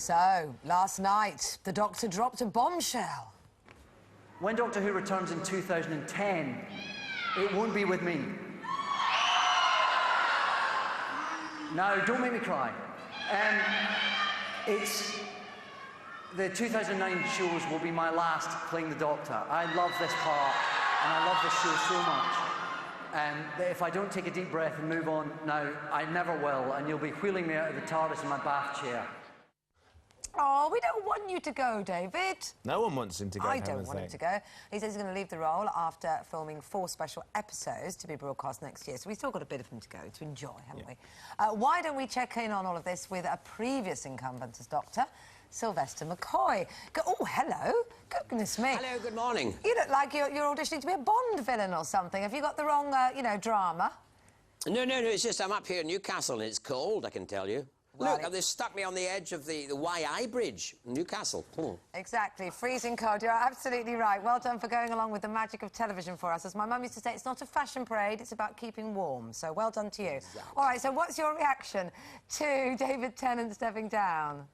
So, last night, the Doctor dropped a bombshell. When Doctor Who returns in 2010, it won't be with me. No, don't make me cry. The 2009 shows will be my last playing the Doctor. I love this part, and I love this show so much. That if I don't take a deep breath and move on now, I never will, and you'll be wheeling me out of the TARDIS in my bath chair. Oh, we don't want you to go, David. No one wants him to go. I don't want him to go. He says he's going to leave the role after filming 4 special episodes to be broadcast next year. So we've still got a bit of him to go to enjoy, haven't we? Why don't we check in on all of this with a previous incumbent as Doctor, Sylvester McCoy. Oh, hello. Goodness me. Hello, good morning. You look like you're auditioning to be a Bond villain or something. Have you got the wrong, you know, drama? No, it's just I'm up here in Newcastle and it's cold, I can tell you. Well, look, they've stuck me on the edge of the YI Bridge in Newcastle. Exactly, freezing cold. You're absolutely right. Well done for going along with the magic of television for us. As my mum used to say, it's not a fashion parade, it's about keeping warm. So well done to you. Exactly. All right, so what's your reaction to David Tennant stepping down?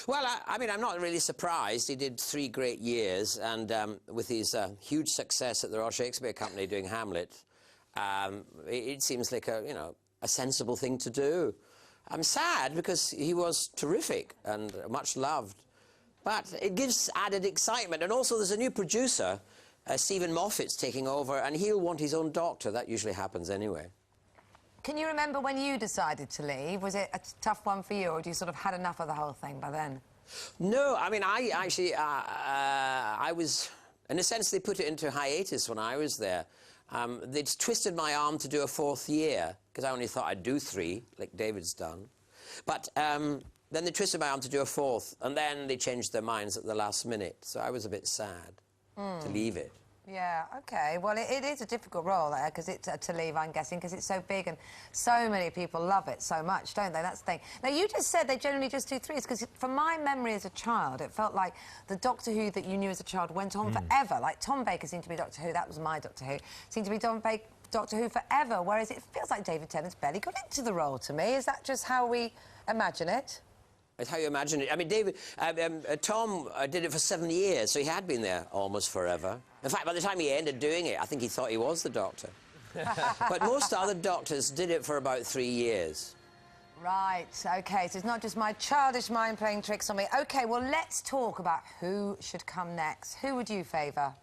Well, I mean, I'm not really surprised. He did 3 great years, and with his huge success at the Royal Shakespeare Company doing Hamlet, it seems like a sensible thing to do. I'm sad because he was terrific and much loved, but it gives added excitement. And also, there's a new producer, Stephen Moffat's taking over, and he'll want his own Doctor. That usually happens anyway. Can you remember when you decided to leave? Was it a tough one for you, or had you sort of had enough of the whole thing by then? No, I mean, I actually, I was... In a sense, they put it into hiatus when I was there. They'd twisted my arm to do a 4th year, because I only thought I'd do 3, like David's done. But then they twisted my arm to do a 4th, and then they changed their minds at the last minute. So I was a bit sad to leave it. Yeah, OK. Well, it is a difficult role there, because it's to leave, I'm guessing, because it's so big and so many people love it so much, don't they? That's the thing. Now, you just said they generally just do 3s, because from my memory as a child, it felt like the Doctor Who that you knew as a child went on forever. Like, Tom Baker seemed to be Doctor Who, that was my Doctor Who, seemed to be Doctor Who forever, whereas it feels like David Tennant's barely got into the role to me. Is that just how we imagine it? It's how you imagine it. I mean, Tom did it for 7 years, so he had been there almost forever. In fact, by the time he ended doing it, I think he thought he was the Doctor. But most other Doctors did it for about 3 years. Right, OK, so it's not just my childish mind playing tricks on me. OK, well, let's talk about who should come next. Who would you favour?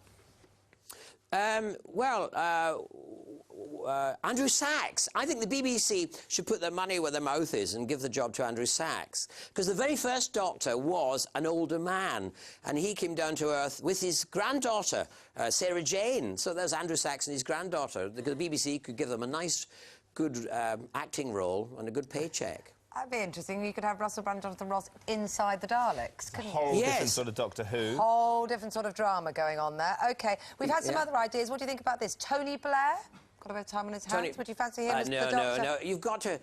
Andrew Sachs. I think the BBC should put their money where their mouth is and give the job to Andrew Sachs. Because the very first Doctor was an older man, and he came down to Earth with his granddaughter, Sarah Jane. So there's Andrew Sachs and his granddaughter. The BBC could give them a nice, good acting role and a good paycheck. That'd be interesting. You could have Russell Brand, Jonathan Ross inside the Daleks, couldn't you? Whole different sort of Doctor Who. Whole different sort of drama going on there. OK, we've had some other ideas. What do you think about this? Tony Blair? Got a bit of time on his hands. Would you fancy him as the Doctor? No. You've got to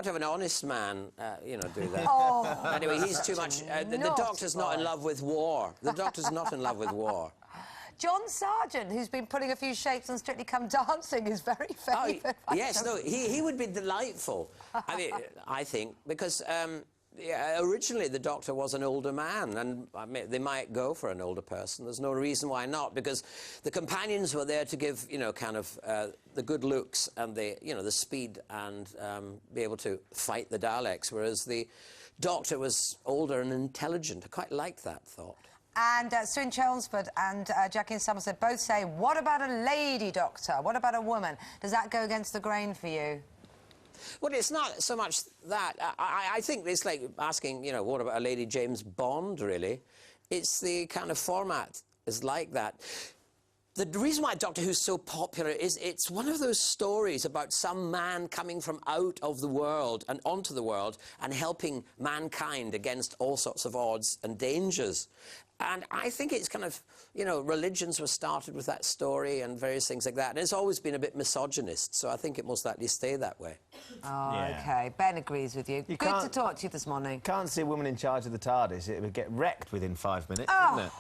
have an honest man, do that. Oh. Anyway, he's too much... the Doctor's not in love with war. The Doctor's not in love with war. John Sargent, who's been putting a few shapes on Strictly Come Dancing, is very favourite. Oh, yes, no, he would be delightful. I mean, I think, because originally the Doctor was an older man, and I mean, they might go for an older person. There's no reason why not, because the companions were there to give, the good looks and the speed and be able to fight the Daleks, whereas the Doctor was older and intelligent. I quite liked that thought. And Sue Chelmsford and Jackie in Somerset both say, what about a lady Doctor? What about a woman? Does that go against the grain for you? Well, it's not so much that. I think it's like asking, what about a lady James Bond, really? It's the kind of format is like that. The reason why Doctor Who's so popular is it's one of those stories about some man coming from out of the world and onto the world and helping mankind against all sorts of odds and dangers. And I think it's kind of, religions were started with that story and various things like that. And it's always been a bit misogynist, so I think it most likely stay that way. Oh, yeah. OK. Ben agrees with you. Good to talk to you this morning. Can't see a woman in charge of the TARDIS. It would get wrecked within 5 minutes, wouldn't it?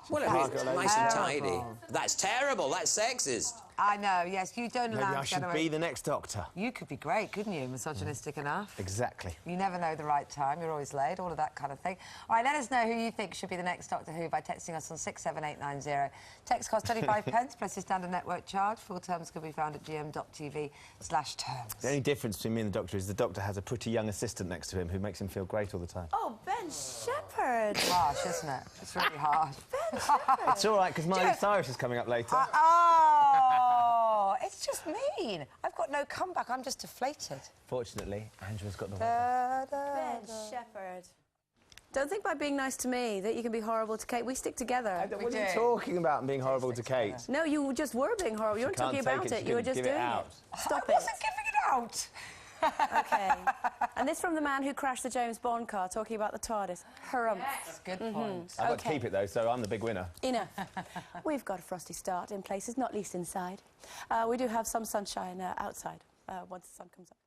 Well, it's nice and tidy. That's terrible. That's sexist. I know, yes, you don't Maybe allow I should be the next Doctor. You could be great, couldn't you? Misogynistic enough. Exactly. You never know the right time, you're always late, all of that kind of thing. All right, let us know who you think should be the next Doctor Who by texting us on 67890. Text costs 25 pence plus your standard network charge. Full terms can be found at gm.tv/terms. The only difference between me and the Doctor is the Doctor has a pretty young assistant next to him who makes him feel great all the time. Oh, Ben Shepherd. Harsh, isn't it? It's really harsh. It's all right, because Miley Cyrus is coming up later. Oh, it's just mean. I've got no comeback, I'm just deflated. Fortunately, Andrew's got the weather. Ben Shepherd. Don't think by being nice to me that you can be horrible to Kate. We stick together. What are you talking about, being horrible to Kate? No, you just were being horrible. You weren't talking about it. You were just doing it. Stop it. I wasn't giving it out. OK. And this from the man who crashed the James Bond car, talking about the TARDIS. Harumph. Yes, good point. I've got to keep it, though, so I'm the big winner. Enough. We've got a frosty start in places, not least inside. We do have some sunshine outside once the sun comes up.